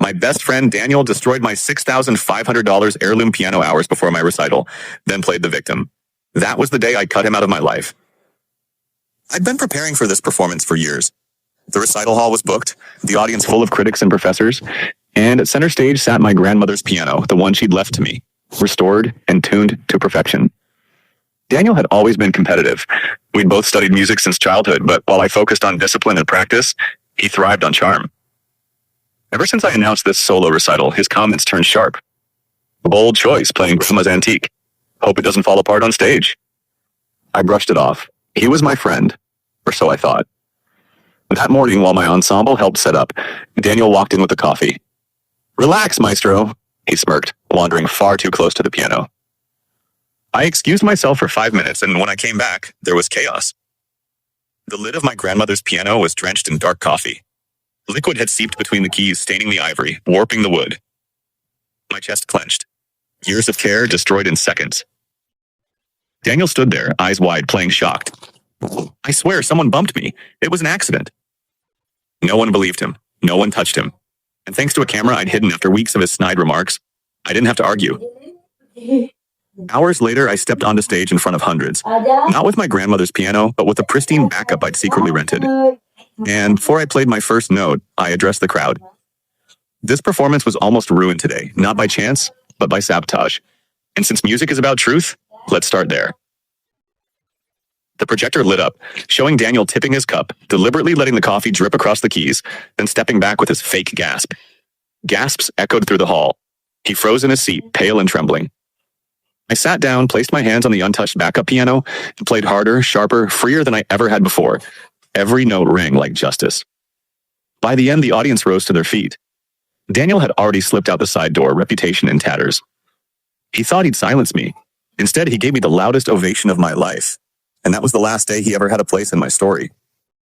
My best friend Daniel destroyed my $6,500 heirloom piano hours before my recital, then played the victim. That was the day I cut him out of my life. I'd been preparing for this performance for years. The recital hall was booked, the audience full of critics and professors, and at center stage sat my grandmother's piano, the one she'd left to me, restored and tuned to perfection. Daniel had always been competitive. We'd both studied music since childhood, but while I focused on discipline and practice, he thrived on charm. Ever since I announced this solo recital, his comments turned sharp. Bold choice, playing Grandma's Antique. Hope it doesn't fall apart on stage. I brushed it off. He was my friend, or so I thought. That morning, while my ensemble helped set up, Daniel walked in with the coffee. "Relax, maestro," he smirked, wandering far too close to the piano. I excused myself for 5 minutes, and when I came back, there was chaos. The lid of my grandmother's piano was drenched in dark coffee. Liquid had seeped between the keys, staining the ivory, warping the wood. My chest clenched. Years of care destroyed in seconds. Daniel stood there, eyes wide, playing shocked. "I swear someone bumped me. It was an accident." No one believed him. No one touched him. And thanks to a camera I'd hidden after weeks of his snide remarks, I didn't have to argue. Hours later, I stepped onto stage in front of hundreds. Not with my grandmother's piano, but with a pristine backup I'd secretly rented. And before I played my first note, I addressed the crowd. This performance was almost ruined today, not by chance, but by sabotage. And since music is about truth, let's start there. The projector lit up, showing Daniel tipping his cup, deliberately letting the coffee drip across the keys, then stepping back with his fake gasp. Gasps echoed through the hall. He froze in his seat, pale and trembling. I sat down, placed my hands on the untouched backup piano, and played harder, sharper, freer than I ever had before. Every note rang like justice. By the end, the audience rose to their feet. Daniel had already slipped out the side door, reputation in tatters. He thought he'd silence me. Instead, he gave me the loudest ovation of my life. And that was the last day he ever had a place in my story.